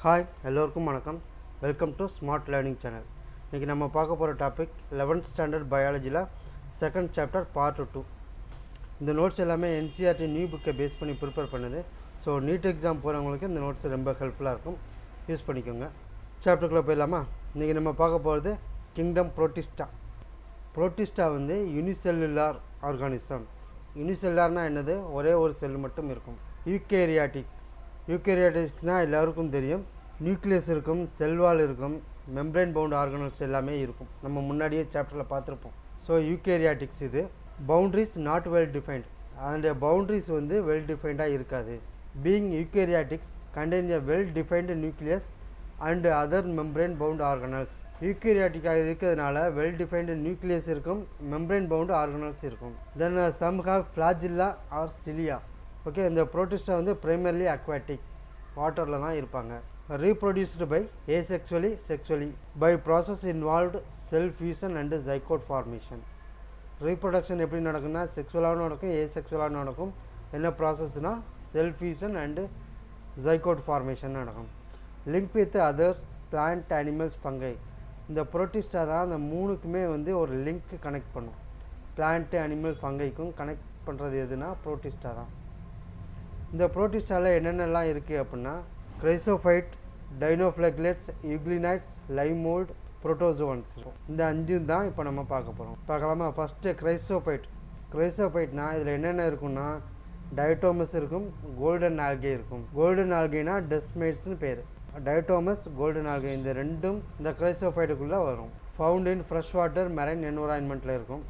Hi எல்லோருக்கும் வணக்கம். Welcome to smart learning channel. இன்றைக்கி நம்ம பார்க்க போகிற டாபிக் 11th ஸ்டாண்டர்ட் பயாலஜியில் செகண்ட் சாப்டர் பார்ட் 2. இந்த நோட்ஸ் எல்லாமே NCERT நியூ புக்கை பேஸ் பண்ணி ப்ரிப்பேர் பண்ணுது. ஸோ நீட் எக்ஸாம் போகிறவங்களுக்கு இந்த நோட்ஸ் ரொம்ப ஹெல்ப்ஃபுல்லாக இருக்கும், யூஸ் பண்ணிக்கோங்க. சாப்டருக்குள்ளே போயிடலாமா? இன்றைக்கி நம்ம பார்க்க போகிறது கிங்டம் புரோட்டிஸ்டா. புரோட்டிஸ்டா வந்து யூனிசெல்லுலார் ஆர்கானிசம். யூனிசெல்லுலார்னால் என்னது? ஒரே ஒரு செல் மட்டும் இருக்கும். யூகேரியாட்டிக்ஸ்னால் எல்லாருக்கும் தெரியும். நியூக்ளியஸ் இருக்கும், செல்வால் இருக்கும், மெம்ப்ரைன் பவுண்ட் ஆர்கனல்ஸ் எல்லாமே இருக்கும். நம்ம முன்னாடியே சாப்டரில் பார்த்துருப்போம். ஸோ யூகேரியாட்டிக்ஸ் இது. Boundaries not well defined. அதனுடைய பவுண்ட்ரிஸ் வந்து வெல் டிஃபைன்டாக இருக்காது. Being eukaryotics contain a well defined nucleus and other membrane bound organelles. யூகேரியாட்டிக்காக இருக்கிறதுனால வெல் டிஃபைன்டு நியூக்ளியஸ் இருக்கும், மெம்ப்ரைன் பவுண்ட் ஆர்கனல்ஸ் இருக்கும். Then some have flagella or cilia. Okay, இந்த Protista வந்து ப்ரைமர்லி அக்வாட்டிக், வாட்டரில் தான் இருப்பாங்க. Reproduced by asexually sexually by process involved cell fusion and zygote formation. Reproduction எப்படி நடக்குன்னா செக்சுவலாகவும் நடக்கும், ஏசெக்சுவலாகவும் நடக்கும். என்ன ப்ராசஸ்னால் செல் ஃபியூஷன் அண்டு ஜைகோட் ஃபார்மேஷன் நடக்கும். Link with others plant animals fungi. இந்த புரோட்டிஸ்டா தான் அந்த மூணுக்குமே வந்து ஒரு லிங்க் கனெக்ட் பண்ணும். பிளான்ட்டு அனிமல் ஃபங்கைக்கும் கனெக்ட் பண்ணுறது எதுனா புரோட்டிஸ்டா தான். இந்த புரோட்டிஸ்டாவில் என்னென்னலாம் இருக்குது அப்படின்னா கிரைசோஃபைட், டைனோஃப்ளெக்லேட்ஸ், யூக்ளினைட்ஸ், லைம் மோல்ட், புரோட்டோசோன்ஸ். இந்த அஞ்சும் தான் இப்போ நம்ம பார்க்க போகிறோம். பார்க்கலாமா? ஃபஸ்ட்டு கிரைசோஃபைட். கிரைசோஃபைட்னா இதில் என்னென்ன இருக்குன்னா டயட்டோமஸ் இருக்கும், கோல்டன் ஆல்கே இருக்கும். கோல்டன் ஆல்கேனா டெஸ்மைட்ஸ்னு பேர். டயட்டோமஸ், கோல்டன் ஆல்கே இந்த ரெண்டும் இந்த கிரைசோஃபைட்டுக்குள்ளே வரும். Found in fresh water marine என்விரான்மெண்ட்டில் இருக்கும்.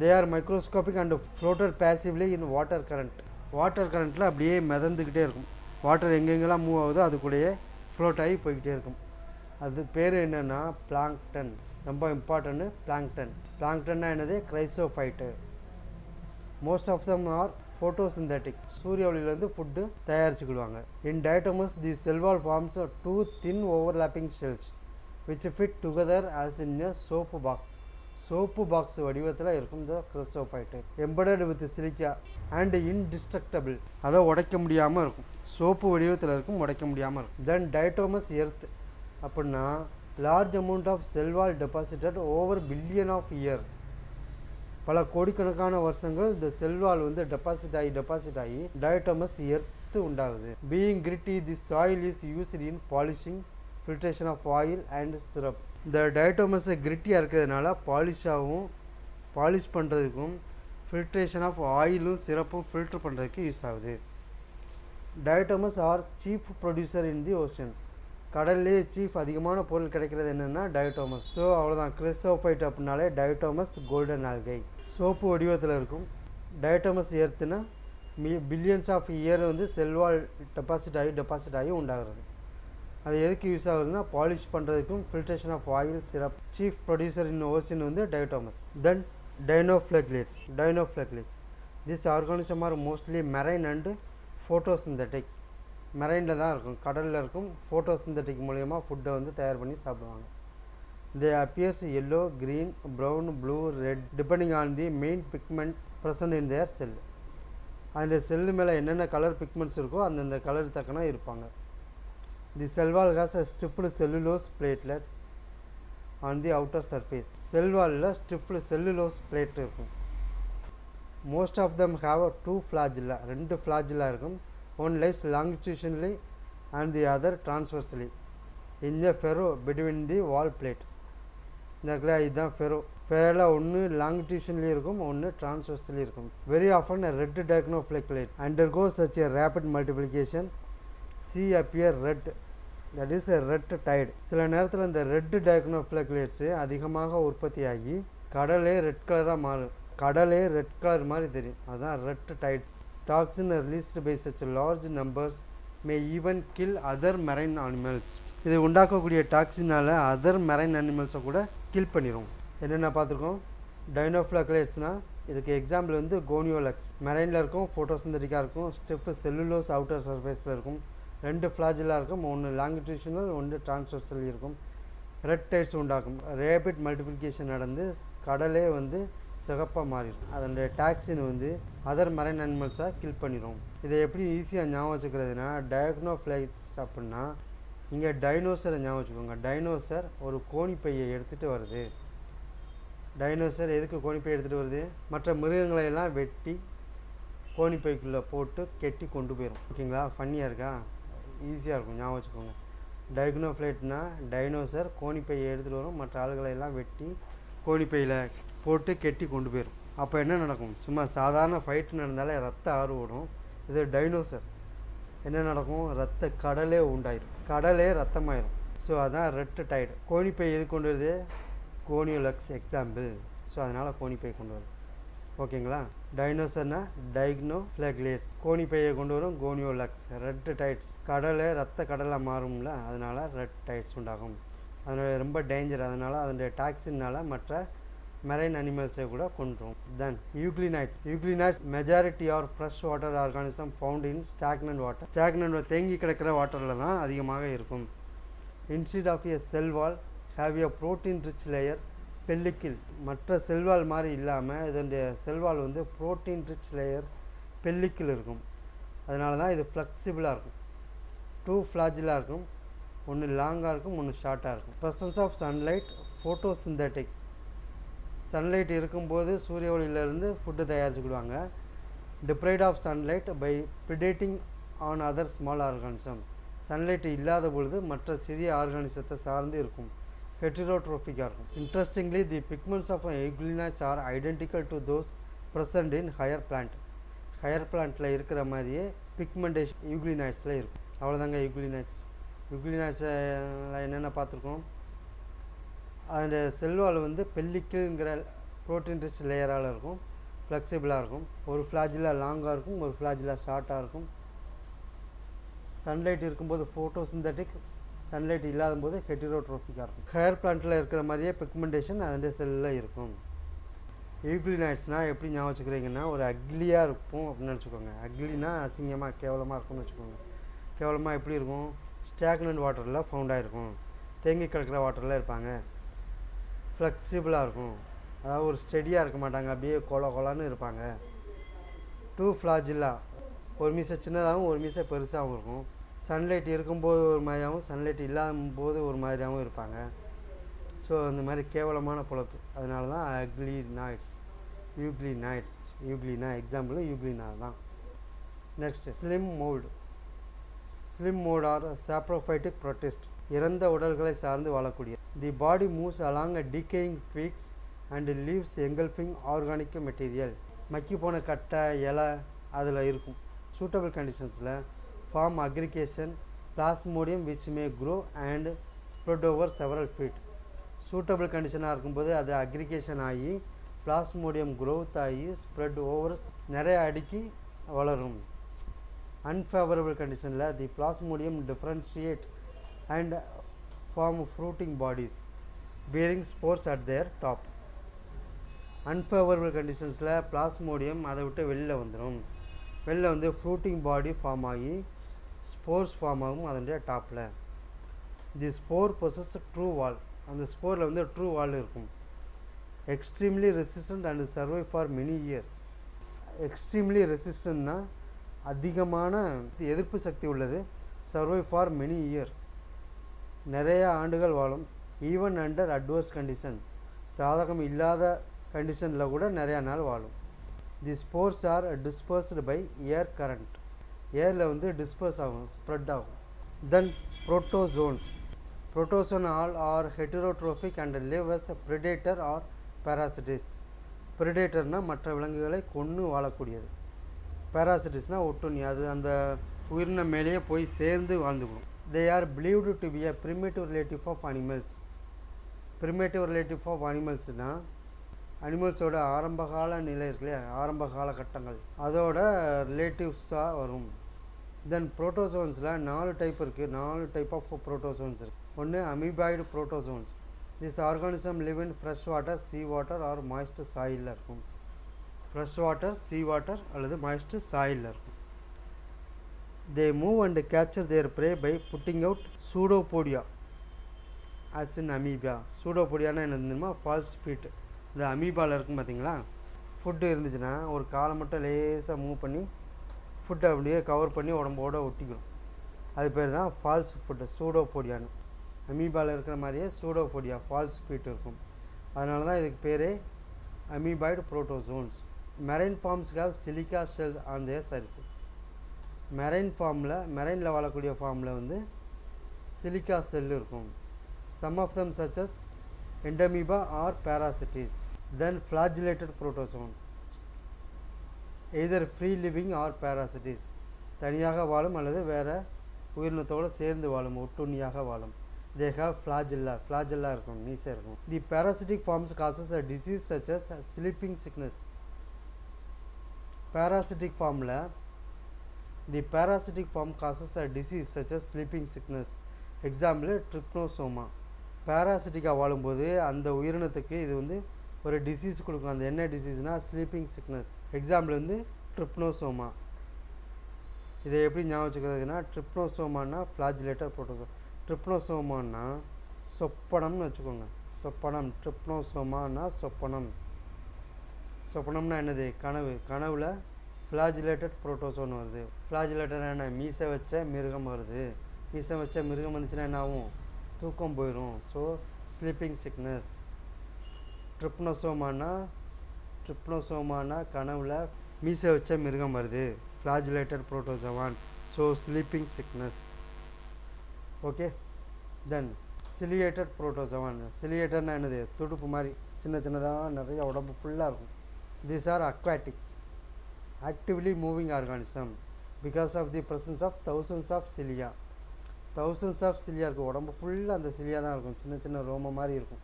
They are microscopic and floated passively in water current. Water கரண்ட்டில் அப்படியே மிதந்துக்கிட்டே இருக்கும். வாட்டர் எங்கெங்கெல்லாம் மூவ் ஆகுதோ அது கூடயே ஃப்ளோட் ஆகி போய்கிட்டே இருக்கும். அது பேர் என்னென்னா பிளாங்க்டன். ரொம்ப இம்பார்ட்டன்ட்டு பிளாங்க்டன். பிளாங்க்டன்னா என்னது? Chrysophyte. Most of them are photosynthetic. சூரிய ஒளியிலேருந்து ஃபுட்டு தயாரிச்சுக்கிடுவாங்க. In diatoms the cell wall forms two thin overlapping shells which fit together as in a soap box. Soap box வடிவத்தில் இருக்கும் இந்த chrysophyte. Embedded with silica and indestructible. அதை உடைக்க முடியாமல் இருக்கும். சோப்பு வடிவத்தில் இருக்கும், உடைக்க முடியாமல் இருக்கும். தென் டயட்டோமஸ் எர்த் அப்படின்னா large amount of cell wall deposited over billion of year. பல கோடிக்கணக்கான வருஷங்கள் இந்த செல்வால் வந்து டெபாசிட் ஆகி டயட்டோமஸ் எர்த்து உண்டாகுது. Being gritty the soil is used in polishing, filtration of oil and syrup. இந்த டயட்டோமஸை கிரிட்டியாக இருக்கிறதுனால பாலிஷ் பண்ணுறதுக்கும் ஃபில்ட்ரேஷன் ஆஃப் ஆயிலும் சிரப்பும் ஃபில்ட்ரு பண்ணுறதுக்கு யூஸ் ஆகுது. Diatoms are chief producer in the ocean. கடல்லே சீஃப் அதிகமான பொருள் கிடைக்கிறது என்னென்னா டயட்டோமஸ். ஸோ அவ்வளோதான். கிரைசோஃபைட் அப்படின்னாலே டயட்டோமஸ், கோல்டன் ஆல்கை. சோப்பு வடிவத்தில் இருக்கும். டயட்டோமஸ் எர்த்துனா பில்லியன்ஸ் ஆஃப் இயர் வந்து செல்வால் டெபாசிட் ஆகி உண்டாகிறது. அது எதுக்கு யூஸ் ஆகுதுன்னா பாலிஷ் பண்ணுறதுக்கும் filtration of oil, syrup. Chief producer in ocean வந்து diatoms. Then dinoflagellates. This organism are mostly marine and photosynthetic. மெரைனில் தான் இருக்கும், கடலில் இருக்கும். ஃபோட்டோசிந்தட்டிக் மூலயமா ஃபுட்டை வந்து தயார் பண்ணி சாப்பிடுவாங்க. They appears yellow, green, brown, blue, red depending on the main pigment present in their cell. அந்த செல்லு மேலே என்னென்ன கலர் பிக்மெண்ட்ஸ் இருக்கோ அந்தந்த கலர் தக்கனா இருப்பாங்க. The cell wall has a stiffed cellulose platelet on the outer surface. Cell wall la stiffed cellulose plate இருக்கும். Most of them have two flagella. ரெண்டு flagella இருக்கும். One lies longitudinally and the other transversely in a furrow between the wall plate. இந்த இதுதான் ferro. ஃபெரோல ஒன்று லாங்கிடியூஷன்லி இருக்கும், ஒன்று டிரான்ஸ்வர்சலி இருக்கும். Very often a red diagnostic undergoes such a rapid multiplication. See appear red, that is a red tide. சில நேரத்தில் இந்த red டயக்னோஃப்ளெக்லேட்ஸு அதிகமாக உற்பத்தியாகி கடலே ரெட் கலராக மாறும். கடலே ரெட் கலர் மாதிரி தெரியும். அதுதான் red tides. Toxin released by such large numbers may even kill other marine animals. இது உண்டாக்கக்கூடிய டாக்ஸினால் அதர் மெரைன் அனிமல்ஸை கூட கில் பண்ணிடும். என்னென்ன பார்த்துருக்கோம்? டைனோஃப்ளெக்லேட்ஸ்னால் இதுக்கு எக்ஸாம்பிள் வந்து கோனியோலக்ஸ். மெரைனில் இருக்கும், ஃபோட்டோசிந்தட்டிக்காக இருக்கும். ஸ்டிஃப் செல்லுலோஸ் அவுட்டர் சர்ஃபேஸில் இருக்கும். ரெண்டு ஃப்ளாஜிலாக இருக்கும், ஒன்று லாங்கிடியூஷனல், ஒன்று டிரான்ஸ்வர்சல் இருக்கும். ரெட் டைட்ஸ் உண்டாக்கும். ரேபிட் மல்டிப்ளிகேஷன் நடந்து கடலே வந்து சிகப்பாக மாறிடும். அதனுடைய டாக்ஸின் வந்து அதர் மெரைன் அனிமல்ஸாக கில் பண்ணிடும். இதை எப்படி ஈஸியாக ஞாபகம் வச்சுக்கிறதுனா டயக்னோஃப்ளைட்ஸ் அப்படின்னா இங்கே டைனோசரை ஞாபகம் வச்சுக்கோங்க. டைனோசர் ஒரு கோணிப்பையை எடுத்துகிட்டு வருது. டைனோசர் எதுக்கு கோணிப்பை எடுத்துகிட்டு வருது? மற்ற மிருகங்களை எல்லாம் வெட்டி கோணிப்பைக்குள்ளே போட்டு கெட்டி கொண்டு போயிடும். ஓகேங்களா? ஃபன்னியாக இருக்கா? ஈஸியாக இருக்கும், ஞாபகம் வச்சுக்கோங்க. டைக்னோஃப்ளைட்னா டைனோசர் கோணிப்பையை எடுத்துகிட்டு வரும், மற்ற ஆளுகளை எல்லாம் வெட்டி கோணிப்பையில் போட்டு கெட்டி கொண்டு போயிடும். அப்போ என்ன நடக்கும்? சும்மா சாதாரண ஃபைட் நடந்தாலே ரத்த ஆறு ஓடும். இது டைனோசர் என்ன நடக்கும்? ரத்த கடலே உண்டாயிடும், கடலே ரத்தமாயிடும். ஸோ அதான் ரெட் டைடு. கோணிப்பை எது கொண்டு வருது? Gonyaulax example. ஸோ அதனால் கோணிப்பை கொண்டு வருது. ஓகேங்களா? டைனோசர்னா டைக்னோஃப்ளேக்லேட்ஸ், கோணிப்பையை கொண்டு வரும் கோனியோலக்ஸ். ரெட் டைட்ஸ், கடலை ரத்த கடலாக மாறும்ல, அதனால் ரெட் டைட்ஸ் உண்டாகும். அதனால் ரொம்ப டேஞ்சர். அதனால் அதனுடைய டாக்ஸினால் மற்ற மெரைன் அனிமல்ஸை கூட கொண்டுரும். Then euglenoids. Euglenoids majority are fresh water organism found in stagnant water. Stagnant தேங்கி கிடக்கிற வாட்டரில் தான் அதிகமாக இருக்கும். Instead of a cell wall have a protein rich layer pellicle. மற்ற செல்வால் மாதிரி இல்லாமல் இதனுடைய செல்வால் வந்து ப்ரோட்டீன் ரிச் லேயர் பெல்லிக்கில் இருக்கும். அதனால தான் இது ஃப்ளெக்சிபிளாக இருக்கும். 2 ஃப்ளாஜிலாக இருக்கும். ஒன்று லாங்காக இருக்கும், ஒன்று ஷார்ட்டாக இருக்கும். Presence of sunlight photosynthetic. Sunlight இருக்கும்போது சூரிய ஒளியிலேருந்து ஃபுட்டு தயாரிச்சுக்கிடுவாங்க. Deprived of sunlight by predating on other small organism. Sunlight இல்லாத பொழுது மற்ற சிறிய ஆர்கானிசத்தை சார்ந்து இருக்கும். ஹெட்ரோட்ரோபிக்காக இருக்கும். Interestingly the pigments of euglenoids are identical to those present in higher plant. Higher பிளான்ட்டில் இருக்கிற மாதிரியே பிக்மெண்டேஷன் யூக்ளினைட்ஸில் இருக்கும். அவ்வளோதாங்க யூக்ளினைட்ஸ். யூக்ளினைட்ஸில் என்னென்ன பார்த்துருக்கோம்? அந்த செல்வால் வந்து பெல்லிக்கிள்ங்கிற ப்ரோட்டீன் ரிச் லேயரால் இருக்கும், ஃப்ளெக்சிபிளாக இருக்கும். ஒரு ஃப்ளாஜிலா லாங்காக இருக்கும், ஒரு ஃப்ளாஜிலா ஷார்ட்டாக இருக்கும். சன்லைட் இருக்கும்போது ஃபோட்டோசிந்தட்டிக், சன்லைட் இல்லாத போது ஹெட்ரோட்ரோபிக்காக இருக்கும். ஹையர் பிளான்ட்டில் இருக்கிற மாதிரியே பிக்மெண்டேஷன் அதே செல்லில் இருக்கும். யூக்ளினைட்ஸ்னால் எப்படி ஞாபகம் வச்சுக்கிறீங்கன்னா, ஒரு அக்லியாக இருக்கும் அப்படின்னு நினச்சிக்கோங்க. அக்லினா அசிங்கமாக கேவலமாக இருக்கும்னு வச்சுக்கோங்க. கேவலமாக எப்படி இருக்கும்? ஸ்டாக்னன்ட் வாட்டரில் ஃபவுண்ட் ஆகிருக்கும், தேங்கி கிடக்கிற வாட்டரில் இருப்பாங்க. ஃப்ளெக்சிபிளாக இருக்கும், அதாவது ஒரு ஸ்டெடியாக இருக்க மாட்டாங்க, அப்படியே கொலான்னு இருப்பாங்க. 2 ஃப்ளாஜிலா, ஒரு மீசை சின்னதாகவும் ஒரு மீசை பெருசாகவும் இருக்கும். சன்லைட் இருக்கும்போது ஒரு மாதிரியாகவும் சன்லைட் இல்லாத போது ஒரு மாதிரியாகவும் இருப்பாங்க. ஸோ அந்த மாதிரி கேவலமான பொழப்பு. அதனால தான் அக்லினைட்ஸ், யூக்ளினைட்ஸ். யூக்ளினா எக்ஸாம்பிள் யூக்ளினா தான். Next slime mould. Slime mould are saprophytic protist. இறந்த உடல்களை சார்ந்து வாழக்கூடிய. The body moves along a decaying twigs and leaves engulfing organic material. மக்கி போன கட்டை இலை அதில் இருக்கும். சூட்டபிள் கண்டிஷன்ஸில் form aggregation plasmodium which may grow and spread over several feet. Suitable கண்டிஷனாக இருக்கும்போது அது அக்ரிகேஷன் ஆகி பிளாஸ்மோடியம் க்ரோத் ஆகி ஸ்ப்ரெட் ஓவர் நிறைய அடிக்கி வளரும். அன்ஃபேவரபிள் கண்டிஷனில் தி plasmodium differentiate and form fruiting bodies bearing spores at their top. Unfavourable கண்டிஷன்ஸில் பிளாஸ்மோடியம் அதை விட்டு வெளியில் வந்துடும். வெளில வந்து ஃப்ரூட்டிங் பாடி ஃபார்ம் ஆகி ஸ்போர்ஸ் ஃபார்ம் ஆகும் அதனுடைய டாப்பில். The spore possess true wall. அந்த ஸ்போரில் வந்து ட்ரூ வால் இருக்கும். Extremely resistant and survive for many years. Extremely ரெசிஸ்டன்ட்னா அதிகமான எதிர்ப்பு சக்தி உள்ளது. சர்வை ஃபார் மெனி இயர், நிறைய ஆண்டுகள் வாழும். ஈவன் அண்டர் அட்வர்ஸ் கண்டிஷன், சாதகம் இல்லாத கண்டிஷனில் கூட நிறையா நாள் வாழும். The spores are dispersed by air current. ஏரில் வந்து டிஸ்பர்ஸ் ஆகும், ஸ்ப்ரெட் ஆகும். Then protozoans. Protozoan all are heterotrophic and live as predator or parasites. பிரிடேட்டர்னால் மற்ற விலங்குகளை கொன்று வாழக்கூடியது. பாராசிட்டிஸ்னால் ஒட்டுண்ணி, அது அந்த உயிரினம் மேலேயே போய் சேர்ந்து வாழ்ந்துக்கணும். They are believed to be a primitive relative of animals. Primitive relative of அனிமல்ஸ்னால் அனிமல்ஸோட ஆரம்பகால நிலை இருக்குல்லையா, ஆரம்ப காலகட்டங்கள், அதோட ரிலேட்டிவ்ஸாக வரும். தென் புரோட்டோசோன்ஸில் 4 டைப் இருக்குது. 4 டைப் ஆஃப் புரோட்டோசோன்ஸ் இருக்குது. ஒன்று amoeboid protozoans. This organism live in fresh water, sea water or moist சாயிலில் இருக்கும். ஃப்ரெஷ் வாட்டர், சீ வாட்டர் அல்லது மாய்ஸ்ட் சாயிலில் இருக்கும். They move and capture their prey by putting out pseudopodia as in amoeba. சூடோபோடியானா என்ன தெரியுமா? False feet. இந்த அமீபாவில் இருக்கும் பார்த்தீங்களா, ஃபுட்டு இருந்துச்சுன்னா ஒரு காலை மட்டும் லேசாக மூவ் பண்ணி ஃபுட்டை அப்படியே கவர் பண்ணி உடம்போடு ஒட்டிக்கணும். அது பேர் தான் ஃபால்ஸ் ஃபுட்டு, சூடோபோடியான்னு. அமீபாவில் இருக்கிற மாதிரியே சூடோபோடியா ஃபால்ஸ் ஃபீட் இருக்கும். அதனால தான் இதுக்கு பேரே amoeboid protozoans. Marine forms have silica shell on their surface. மெரைனில் வாழக்கூடிய ஃபார்மில் வந்து சிலிக்கா செல் இருக்கும். Some of them such as entamoeba are parasites. Then flagellated protozoan, either free living or parasites, தனியாக வாழும் அல்லது வேறு உயிரினத்தோடு சேர்ந்து வாழும், ஒட்டுண்ணியாக வாழும். They have flagella இருக்கும், மீசை இருக்கும். The parasitic forms causes a disease such as sleeping sickness. parasitic form causes a disease such as sleeping sickness. Example, trypanosoma. பேராசிட்டிக்காக வாழும்போது அந்த உயிரினத்துக்கு இது வந்து ஒரு டிசீஸ் கொடுக்கும். அந்த என்ன டிசீஸ்னால் ஸ்லீப்பிங் சிக்னஸ். எக்ஸாம்பிள் வந்து ட்ரிப்னோசோமா. இதை எப்படி ஞாபகம் வச்சுக்கிறதுனா, ட்ரிப்னோசோமானா ஃப்ளாஜிலேட்டட் புரோட்டோசோம், ட்ரிப்னோசோமானா சொப்பனம்னு வச்சுக்கோங்க. சொப்பனம், ட்ரிப்னோசோமானா சொப்பனம். சொப்பனம்னா என்னது? கனவில் ஃப்ளாஜிலேட்டட் புரோட்டோசோன் வருது. ஃப்ளாஜிலேட்டட் என்ன? மீசை வச்ச மிருகம் வருது. மீசை வச்ச மிருகம் வந்துச்சுன்னா என்ன ஆகும்? தூக்கம் போயிடும். So sleeping sickness. ட்ரிப்னோசோமானா கனவில் மீசை வச்ச மிருகம் வருது, flagellated protozoan. So sleeping sickness. Okay. Then ciliated protozoan. சிலியேட்டட்னா என்னது? துடுப்பு மாதிரி சின்னதாக நிறைய உடம்பு ஃபுல்லாக இருக்கும். These are aquatic, actively moving organism because of the presence of thousands of cilia இருக்கும். உடம்பு ஃபுல்லாக அந்த சிலியா தான் இருக்கும், சின்ன ரோம மாதிரி இருக்கும்.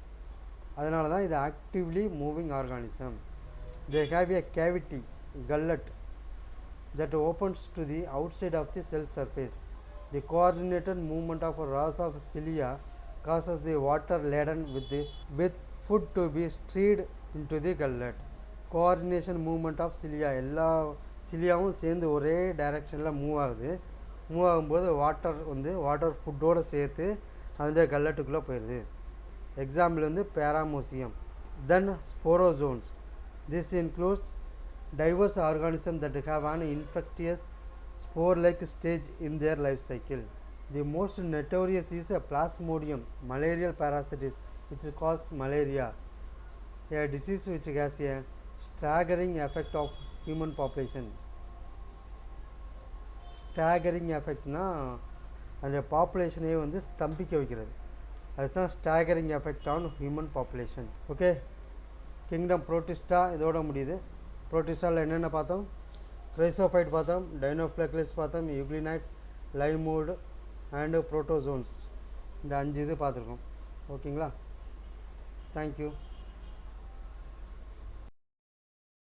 அதனால தான் இது actively moving organism. They have a cavity, gullet, that opens to the outside of the cell surface. The coordinated movement of rows of cilia causes the water laden with food to be streamed into the gullet. Coordination movement of cilia, எல்லா சிலியாவும் சேர்ந்து ஒரே டைரக்ஷனில் move ஆகும்போது water ஃபுட்டோடு சேர்த்து அந்த கல்லட்டுக்குள்ளே போயிடுது. Example வந்து paramecium. Then sporozoans. This includes diverse organisms that have an infectious spore-like stage in their life cycle. The most notorious is a Plasmodium, malarial parasites, which cause malaria, a disease which has a staggering effect of human population. Staggering effect na அந்த பாப்புலேஷனே வந்து ஸ்தம்பிக்க வைக்கிறது. அதுதான் staggering effect on human population. Okay. Kingdom Protista இதோட முடியுது. ப்ரோட்டிஸ்டாவில் என்னென்ன பார்த்தோம்? கிரைசோஃபைட் பார்த்தோம், டைனோஃப்ளெக்லிஸ் பார்த்தோம், யூக்ளினைட்ஸ், லைமூட் அண்டு புரோட்டோசோன்ஸ். இந்த 5 இது பார்த்துருக்கோம். ஓகேங்களா? தேங்க்யூ.